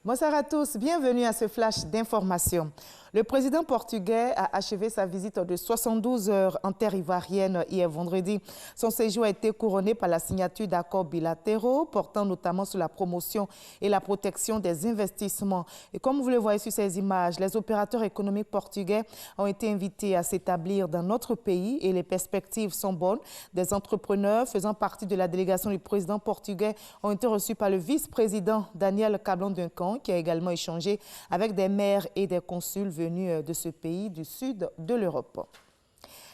Bonsoir à tous, bienvenue à ce flash d'information. Le président portugais a achevé sa visite de 72 heures en terre ivoirienne hier vendredi. Son séjour a été couronné par la signature d'accords bilatéraux portant notamment sur la promotion et la protection des investissements. Et comme vous le voyez sur ces images, les opérateurs économiques portugais ont été invités à s'établir dans notre pays et les perspectives sont bonnes. Des entrepreneurs faisant partie de la délégation du président portugais ont été reçus par le vice-président Daniel Cablan-Duncan, qui a également échangé avec des maires et des consuls venus de ce pays du sud de l'Europe.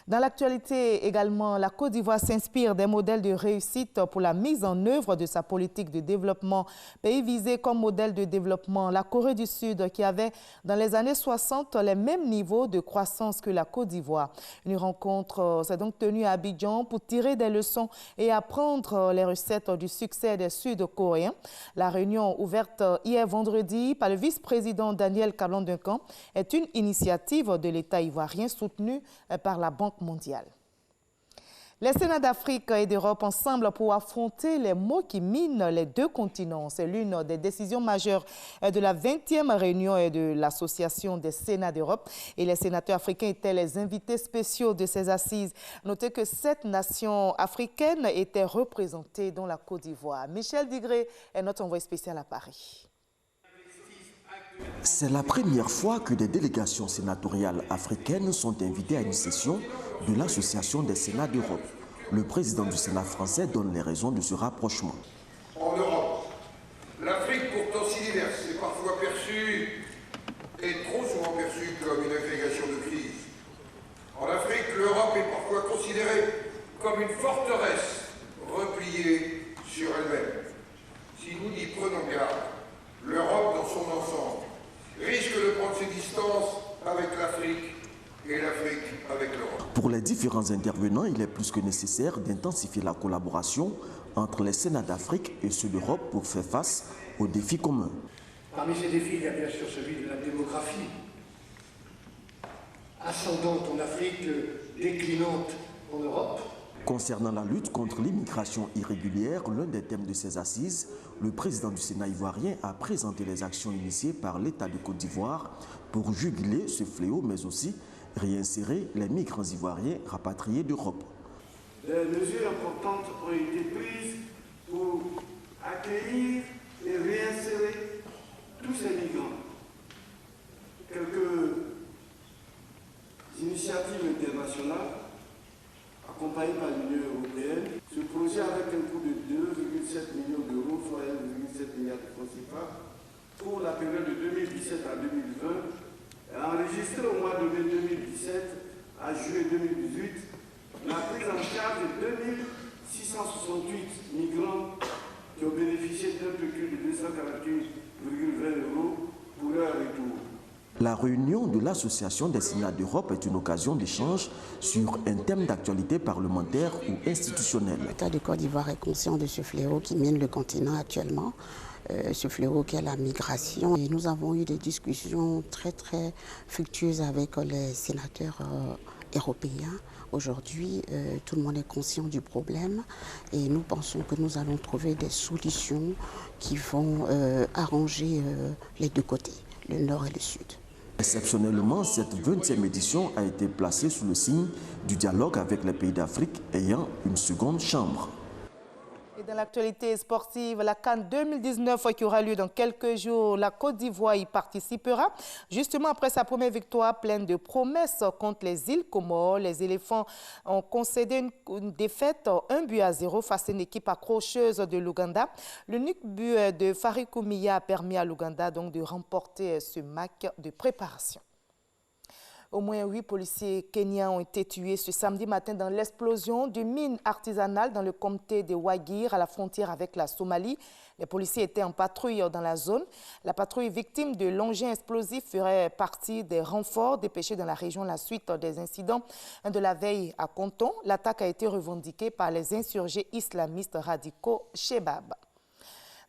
Dans l'actualité également, la Côte d'Ivoire s'inspire des modèles de réussite pour la mise en œuvre de sa politique de développement. Pays visé comme modèle de développement, la Corée du Sud qui avait dans les années 60 les mêmes niveaux de croissance que la Côte d'Ivoire. Une rencontre s'est donc tenue à Abidjan pour tirer des leçons et apprendre les recettes du succès des Sud-Coréens. La réunion ouverte hier vendredi par le vice-président Daniel Cablan-Duncan est une initiative de l'État ivoirien soutenue par la Banque mondiale. Les Sénats d'Afrique et d'Europe ensemble pour affronter les maux qui minent les deux continents. C'est l'une des décisions majeures de la 20e réunion de l'Association des Sénats d'Europe. Et les sénateurs africains étaient les invités spéciaux de ces assises. Notez que 7 nations africaines étaient représentées, dont la Côte d'Ivoire. Michel Digré est notre envoyé spécial à Paris. C'est la première fois que des délégations sénatoriales africaines sont invitées à une session de l'Association des Sénats d'Europe. Le président du Sénat français donne les raisons de ce rapprochement. En Europe, l'Afrique, pourtant si diverse, est parfois perçue, et trop souvent perçue, comme une agrégation de crise. En Afrique, l'Europe est parfois considérée comme une forteresse repliée sur elle-même. Si nous n'y prenons garde, l'Europe dans son ensemble risque de prendre ses distances avec l'Afrique et l'Afrique avec l'Europe. Pour les différents intervenants, il est plus que nécessaire d'intensifier la collaboration entre les Sénats d'Afrique et ceux d'Europe pour faire face aux défis communs. Parmi ces défis, il y a bien sûr celui de la démographie, ascendante en Afrique, déclinante en Europe. Concernant la lutte contre l'immigration irrégulière, l'un des thèmes de ces assises, le président du Sénat ivoirien a présenté les actions initiées par l'État de Côte d'Ivoire pour juguler ce fléau, mais aussi réinsérer les migrants ivoiriens rapatriés d'Europe. Des mesures importantes ont été prises pour accueillir et réinsérer tous ces migrants. Quelques initiatives internationales accompagné par l'Union européenne. Ce projet, avec un coût de 2,7 millions d'euros, soit 1,7 milliard de francs CFA, pour la période de 2017 à 2020, a enregistré au mois de mai 2017 à juillet 2018 la prise en charge de 2668 migrants qui ont bénéficié d'un pécule de 248,20 € pour leur retour. La réunion de l'Association des Sénats d'Europe est une occasion d'échange sur un thème d'actualité parlementaire ou institutionnelle. L'État de Côte d'Ivoire est conscient de ce fléau qui mine le continent actuellement, ce fléau qui est la migration. Et nous avons eu des discussions très fructueuses avec les sénateurs européens. Aujourd'hui, tout le monde est conscient du problème et nous pensons que nous allons trouver des solutions qui vont arranger les deux côtés, le nord et le sud. Exceptionnellement, cette 20e édition a été placée sous le signe du dialogue avec les pays d'Afrique ayant une seconde chambre. Et dans l'actualité sportive, la CAN 2019 qui aura lieu dans quelques jours, la Côte d'Ivoire y participera. Justement après sa première victoire pleine de promesses contre les îles Comores, les éléphants ont concédé une défaite 1-0 face à une équipe accrocheuse de l'Ouganda. L'unique but de Farikou Miya a permis à l'Ouganda donc de remporter ce match de préparation. Au moins 8 policiers kenyans ont été tués ce samedi matin dans l'explosion d'une mine artisanale dans le comté de Wagir, à la frontière avec la Somalie. Les policiers étaient en patrouille dans la zone. La patrouille victime de l'engin explosif ferait partie des renforts dépêchés dans la région à la suite des incidents de la veille à Konton. L'attaque a été revendiquée par les insurgés islamistes radicaux Shebab.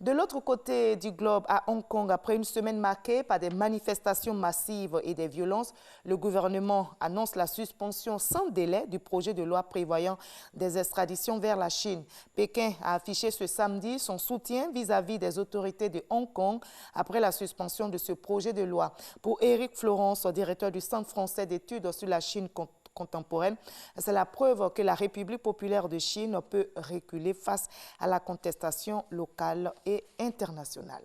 De l'autre côté du globe, à Hong Kong, après une semaine marquée par des manifestations massives et des violences, le gouvernement annonce la suspension sans délai du projet de loi prévoyant des extraditions vers la Chine. Pékin a affiché ce samedi son soutien vis-à-vis des autorités de Hong Kong après la suspension de ce projet de loi. Pour Éric Florence, directeur du Centre français d'études sur la Chine contemporaine, c'est la preuve que la République populaire de Chine peut reculer face à la contestation locale et internationale.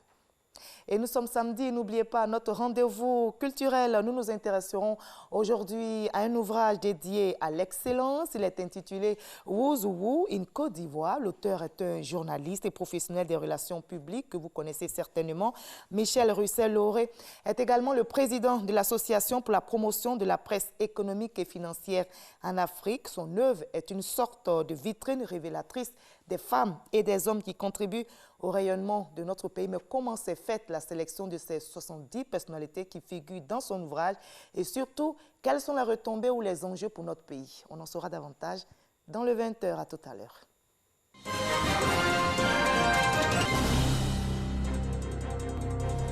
Et nous sommes samedi, n'oubliez pas notre rendez-vous culturel. Nous nous intéresserons aujourd'hui à un ouvrage dédié à l'excellence. Il est intitulé Wuzhou in Côte d'Ivoire. L'auteur est un journaliste et professionnel des relations publiques que vous connaissez certainement. Michel Russell-Lauré est également le président de l'Association pour la promotion de la presse économique et financière en Afrique. Son œuvre est une sorte de vitrine révélatrice des femmes et des hommes qui contribuent au rayonnement de notre pays. Mais comment s'est faite la sélection de ces 70 personnalités qui figurent dans son ouvrage et surtout, quelles sont les retombées ou les enjeux pour notre pays? On en saura davantage dans le 20h. À tout à l'heure.